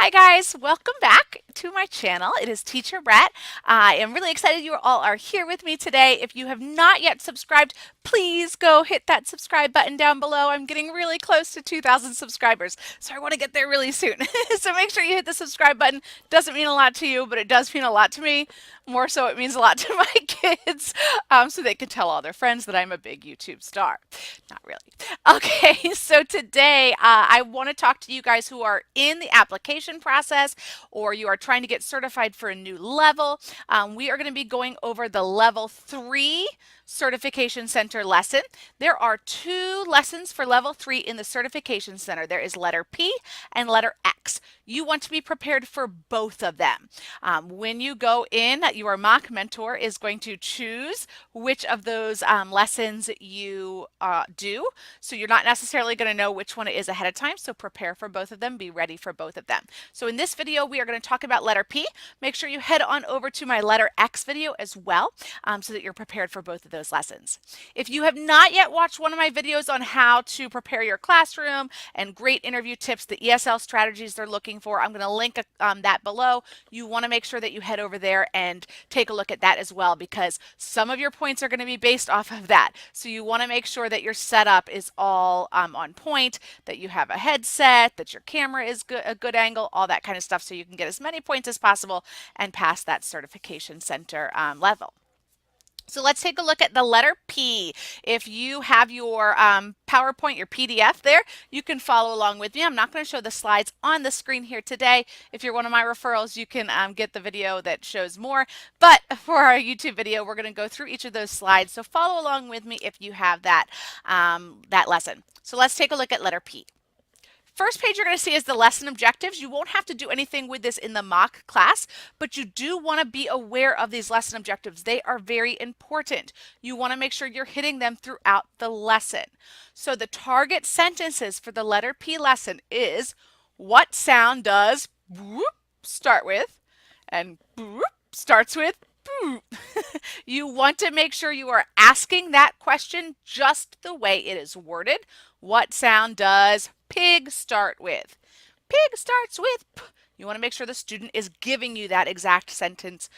Hi guys, welcome back to my channel. It is Teacher Brett. I am really excited you all are here with me today. If you have not yet subscribed, please go hit that subscribe button down below. I'm getting really close to 2,000 subscribers, so I want to get there really soon. So make sure you hit the subscribe button. Doesn't mean a lot to you, but it does mean a lot to me. More so, it means a lot to my kids, so they can tell all their friends that I'm a big YouTube star. Not really. Okay, so today I want to talk to you guys who are in the application process or you are trying to get certified for a new level. We are going to be going over the level 3 certification center lesson. There are 2 lessons for level 3 in the certification center. There is letter P and letter X. You want to be prepared for both of them. When you go in, your mock mentor is going to choose which of those lessons you do. So you're not necessarily going to know which one it is ahead of time. So prepare for both of them. Be ready for both of them. So in this video, we are going to talk about letter P. Make sure you head on over to my letter X video as well, so that you're prepared for both of those lessons. If you have not yet watched one of my videos on how to prepare your classroom and great interview tips, the ESL strategies they're looking for, I'm going to link that below. You want to make sure that you head over there and take a look at that as well, because some of your points are going to be based off of that. So you want to make sure that your setup is all on point, that you have a headset, that your camera is a good angle, all that kind of stuff, so you can get as many points as possible and pass that certification center level. So let's take a look at the letter P. If you have your PowerPoint, your PDF there, you can follow along with me. I'm not going to show the slides on the screen here today. If you're one of my referrals, you can get the video that shows more. But for our YouTube video, we're going to go through each of those slides. So follow along with me if you have that, that lesson. So let's take a look at letter P. First page you're going to see is the lesson objectives. You won't have to do anything with this in the mock class, but you do want to be aware of these lesson objectives. They are very important. You want to make sure you're hitting them throughout the lesson. So the target sentences for the letter P lesson is, what sound does boop start with, and boop starts with boop. You want to make sure you are asking that question just the way it is worded. What sound does pig start with? Pig starts with P. You want to make sure the student is giving you that exact sentence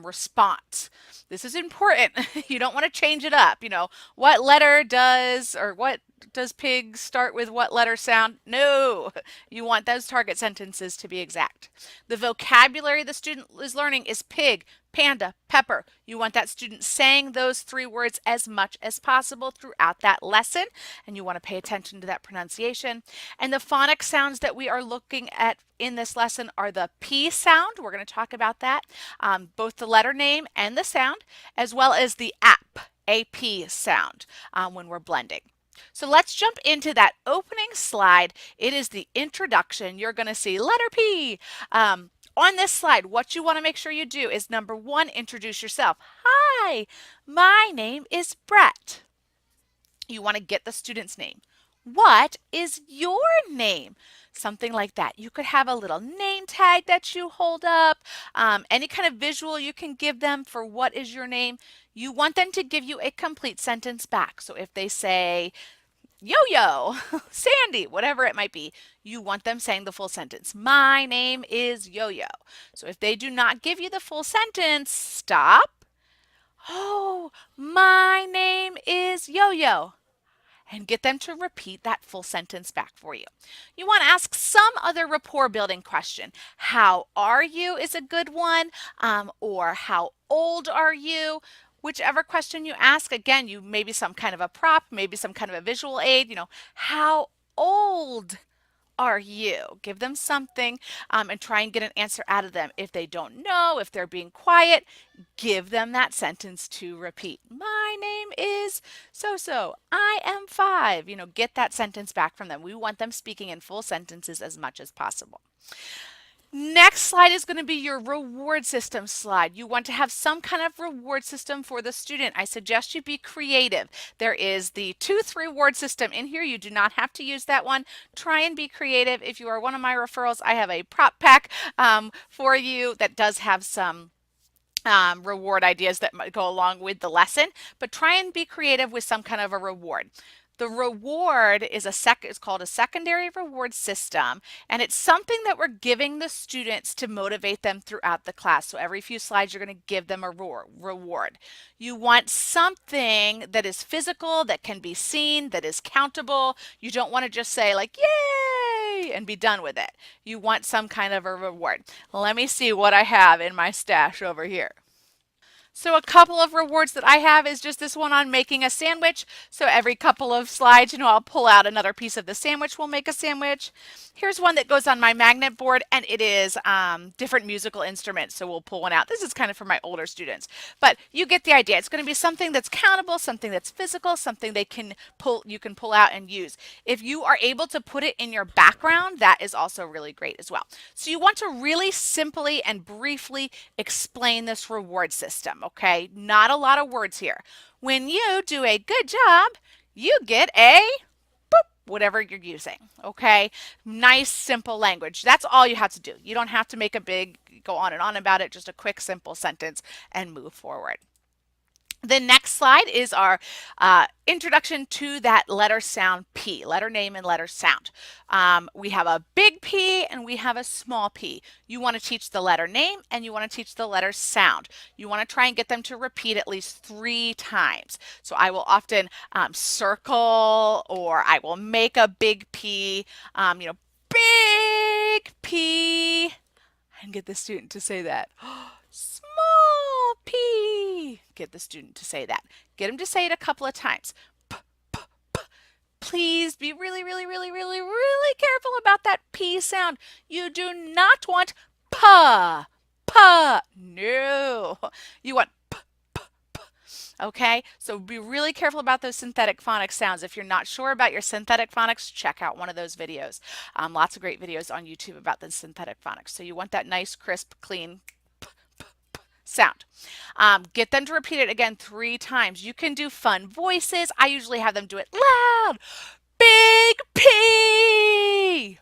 response. This is important. You don't want to change it up. You know, what letter does, or what does pig start with, what letter sound? No, you want those target sentences to be exact. The vocabulary the student is learning is pig, panda, pepper. You want that student saying those 3 words as much as possible throughout that lesson, and you want to pay attention to that pronunciation. And the phonic sounds that we are looking at in this lesson are the P sound. We're going to talk about that, both the letter name and the sound, as well as the AP sound when we're blending. So let's jump into that opening slide. It is the introduction. You're going to see letter P. On this slide, what you want to make sure you do is, number 1, introduce yourself. Hi, my name is Brett. You want to get the student's name. What is your name? Something like that. You could have a little name tag that you hold up, any kind of visual you can give them for what is your name. You want them to give you a complete sentence back. So if they say, Yo-Yo, Sandy, whatever it might be, you want them saying the full sentence. My name is Yo-Yo. So if they do not give you the full sentence, stop. Oh, my name is Yo-Yo. And get them to repeat that full sentence back for you. You want to ask some other rapport building question. How are you is a good one, or how old are you? Whichever question you ask, again, you maybe some kind of a prop, maybe some kind of a visual aid, you know, how old are you? Give them something and try and get an answer out of them. If they don't know, if they're being quiet, give them that sentence to repeat. My name is so-so. I am 5. You know, get that sentence back from them. We want them speaking in full sentences as much as possible. Next slide is going to be your reward system slide. You want to have some kind of reward system for the student. I suggest you be creative. There is the tooth reward system in here. You do not have to use that one. Try and be creative. If you are one of my referrals, I have a prop pack for you that does have some reward ideas that might go along with the lesson, but try and be creative with some kind of a reward. The reward is it's called a secondary reward system, and it's something that we're giving the students to motivate them throughout the class. So every few slides, you're going to give them a reward. You want something that is physical, that can be seen, that is countable. You don't want to just say like, yay, and be done with it. You want some kind of a reward. Let me see what I have in my stash over here. So a couple of rewards that I have is just this one on making a sandwich. So every couple of slides, I'll pull out another piece of the sandwich. We'll make a sandwich. Here's one that goes on my magnet board, and it is different musical instruments. So we'll pull one out. This is kind of for my older students, but you get the idea. It's going to be something that's countable, something that's physical, something you can pull out and use. If you are able to put it in your background, that is also really great as well. So you want to really simply and briefly explain this reward system. Okay, not a lot of words here. When you do a good job, you get a boop, whatever you're using. Okay, nice, simple language. That's all you have to do. You don't have to make a big, go on and on about it, just a quick, simple sentence and move forward. The next slide is our introduction to that letter sound P, letter name and letter sound. We have a big P and we have a small p. You want to teach the letter name and you want to teach the letter sound. You want to try and get them to repeat at least 3 times. So I will often circle, or I will make a big P, big P, and get the student to say that. Small p. Get the student to say that. Get them to say it a couple of times. P, p, p. Please be really, really, really, really, really careful about that P sound. You do not want pa, pa. No. You want p, p, p. Okay? So be really careful about those synthetic phonics sounds. If you're not sure about your synthetic phonics, check out one of those videos. Lots of great videos on YouTube about the synthetic phonics. So you want that nice, crisp, clean sound. Get them to repeat it again 3 times. You can do fun voices. I usually have them do it loud. Big P.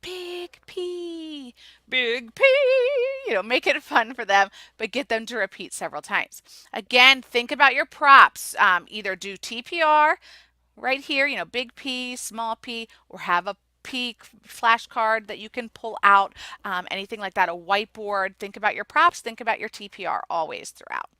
Big P. Big P. Make it fun for them, but get them to repeat several times. Again, think about your props. Either do TPR right here, big P, small p, or have a P flashcard that you can pull out, anything like that, a whiteboard. Think about your props, think about your TPR always throughout.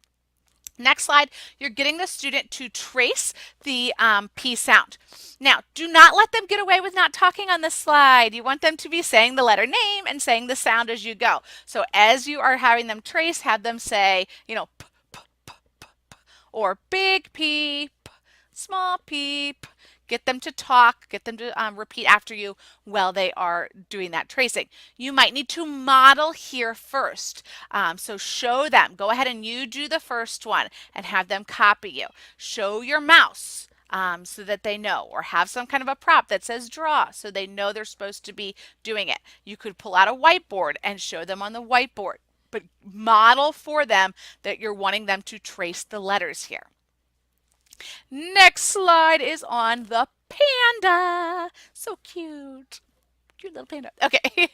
Next slide, you're getting the student to trace the P sound. Now, do not let them get away with not talking on this slide. You want them to be saying the letter name and saying the sound as you go. So as you are having them trace, have them say, p, p, p, p, p, or big P, p, small p, p. Get them to talk, get them to repeat after you while they are doing that tracing. You might need to model here first. So show them. Go ahead and you do the first one and have them copy you. Show your mouse so that they know, or have some kind of a prop that says draw so they know they're supposed to be doing it. You could pull out a whiteboard and show them on the whiteboard, but model for them that you're wanting them to trace the letters here. Next slide is on the panda. So cute. Cute little panda. Okay.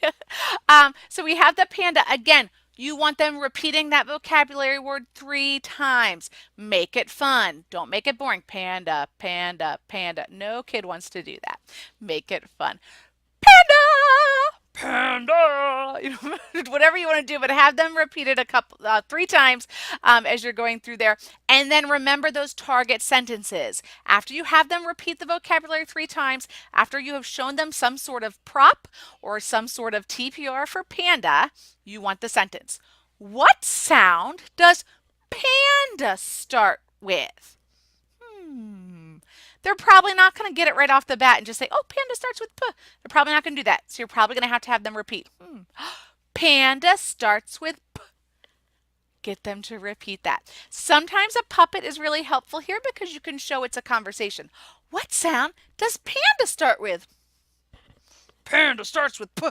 So we have the panda. Again, you want them repeating that vocabulary word 3 times. Make it fun. Don't make it boring. Panda, panda, panda. No kid wants to do that. Make it fun. Panda! Panda, whatever you want to do, but have them repeat it 3 times as you're going through there. And then remember those target sentences. After you have them repeat the vocabulary 3 times, after you have shown them some sort of prop or some sort of TPR for panda, you want the sentence. What sound does panda start with? They're probably not going to get it right off the bat and just say, oh, panda starts with P. They're probably not going to do that. So you're probably going to have them repeat. Panda starts with P. Get them to repeat that. Sometimes a puppet is really helpful here because you can show it's a conversation. What sound does panda start with? Panda starts with P.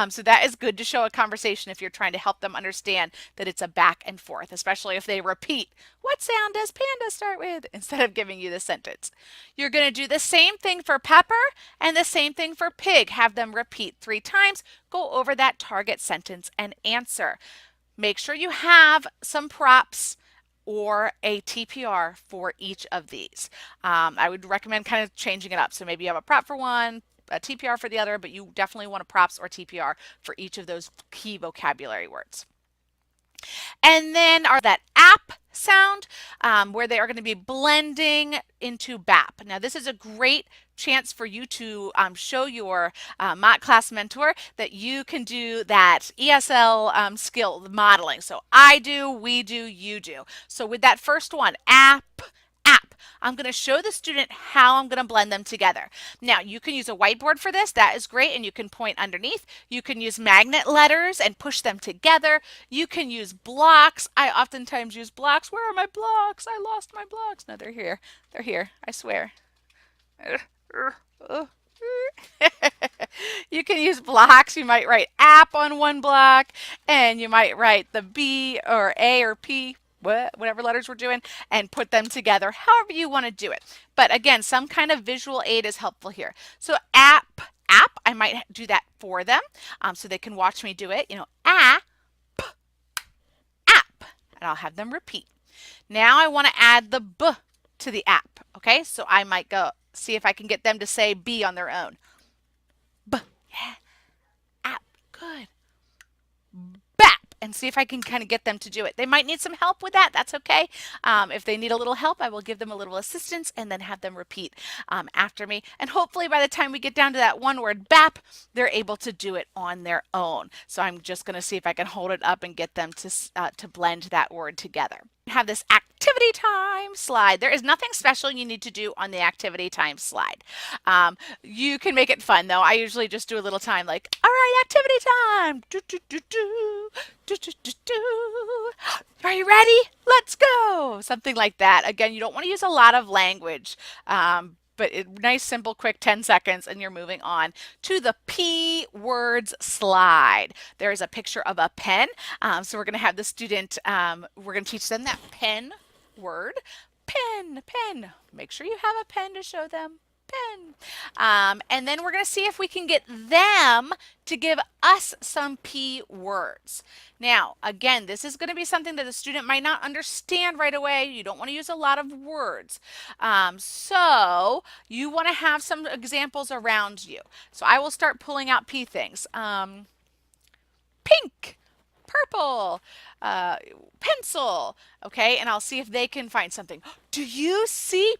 So that is good to show a conversation if you're trying to help them understand that it's a back and forth, especially if they repeat, what sound does panda start with? Instead of giving you the sentence. You're going to do the same thing for pepper and the same thing for pig. Have them repeat 3 times. Go over that target sentence and answer. Make sure you have some props or a TPR for each of these. I would recommend kind of changing it up. So maybe you have a prop for one, a TPR for the other, but you definitely want a props or TPR for each of those key vocabulary words. And then are that app sound where they are going to be blending into BAP. Now this is a great chance for you to show your Mott class mentor that you can do that ESL skill modeling. So I do, we do, you do. So with that first one, app, I'm going to show the student how I'm going to blend them together. Now, you can use a whiteboard for this. That is great, and you can point underneath. You can use magnet letters and push them together. You can use blocks. I oftentimes use blocks. Where are my blocks? I lost my blocks. No, they're here. They're here. I swear. You can use blocks. You might write app on one block, and you might write the B or A or P, whatever letters we're doing, and put them together however you want to do it. But again, some kind of visual aid is helpful here. So app, I might do that for them so they can watch me do it. You know, app, and I'll have them repeat. Now I want to add the B to the app. Okay, so I might go see if I can get them to say B on their own. B, yeah, app, good. BAP, and see if I can kind of get them to do it. They might need some help with that. That's okay. If they need a little help, I will give them a little assistance and then have them repeat after me. And hopefully by the time we get down to that one word BAP, they're able to do it on their own. So I'm just going to see if I can hold it up and get them to blend that word together. Have this activity time slide. There is nothing special you need to do on the activity time slide. You can make it fun though. I usually just do a little time like, all right, activity time. Do, do, do, do, do, do, do, do. Are you ready? Let's go. Something like that. Again, you don't want to use a lot of language. But nice, simple, quick 10 seconds, and you're moving on to the P words slide. There is a picture of a pen. So we're going to have the student, we're going to teach them that pen word. Pen, pen. Make sure you have a pen to show them. Pen. And then we're going to see if we can get them to give us some P words. Now, again, this is going to be something that the student might not understand right away. You don't want to use a lot of words. So you want to have some examples around you. So I will start pulling out P things. Pink, purple, pencil, okay? And I'll see if they can find something. Do you see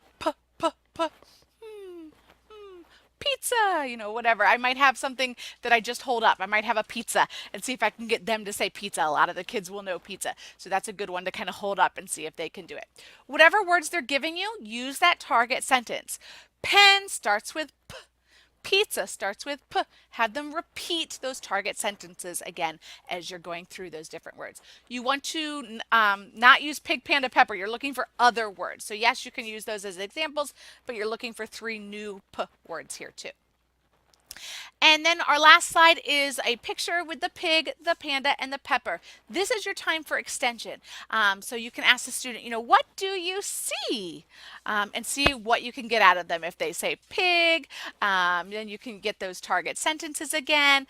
pizza, you know, whatever. I might have something that I just hold up. I might have a pizza and see if I can get them to say pizza. A lot of the kids will know pizza. So that's a good one to kind of hold up and see if they can do it. Whatever words they're giving you, use that target sentence. Pen starts with P. Pizza starts with P. Have them repeat those target sentences again as you're going through those different words. You want to not use pig, panda, pepper. You're looking for other words. So yes, you can use those as examples, but you're looking for 3 new P words here too. And then our last slide is a picture with the pig, the panda, and the pepper. This is your time for extension. So you can ask the student, you know, what do you see? And see what you can get out of them. If they say pig, then you can get those target sentences again.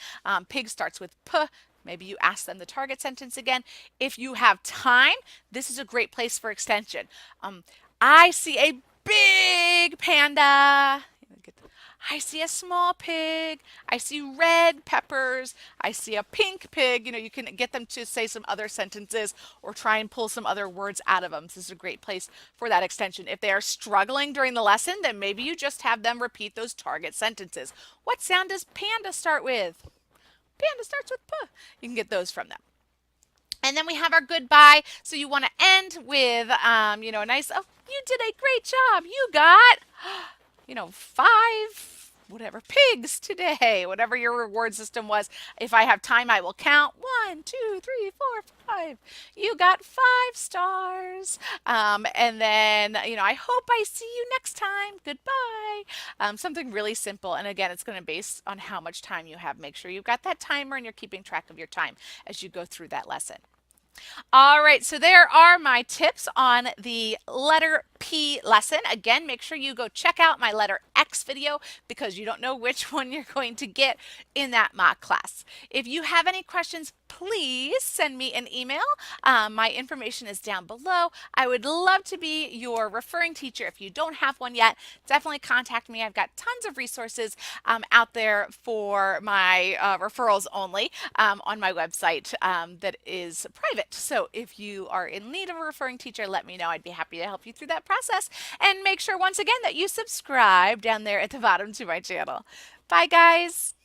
Pig starts with P. Maybe you ask them the target sentence again. If you have time, this is a great place for extension. I see a big panda. I see a small pig. I see red peppers. I see a pink pig. You know, you can get them to say some other sentences or try and pull some other words out of them. So this is a great place for that extension. If they are struggling during the lesson, then maybe you just have them repeat those target sentences. What sound does panda start with? Panda starts with P. You can get those from them. And then we have our goodbye. So you want to end with, you know, a nice, oh, you did a great job. You got, you know, 5 whatever pigs today, whatever your reward system was. If I have time, I will count 1, 2, 3, 4, 5. You got 5 stars. And then, you know, I hope I see you next time. Goodbye. Something really simple. And again, it's going to base on how much time you have. Make sure you've got that timer and you're keeping track of your time as you go through that lesson. All right, so there are my tips on the letter P lesson. Again, make sure you go check out my letter X video because you don't know which one you're going to get in that mock class. If you have any questions, please send me an email. My information is down below. I would love to be your referring teacher. If you don't have one yet, definitely contact me. I've got tons of resources out there for my referrals only on my website that is private. So if you are in need of a referring teacher, let me know. I'd be happy to help you through that process. And make sure once again that you subscribe down there at the bottom to my channel. Bye guys.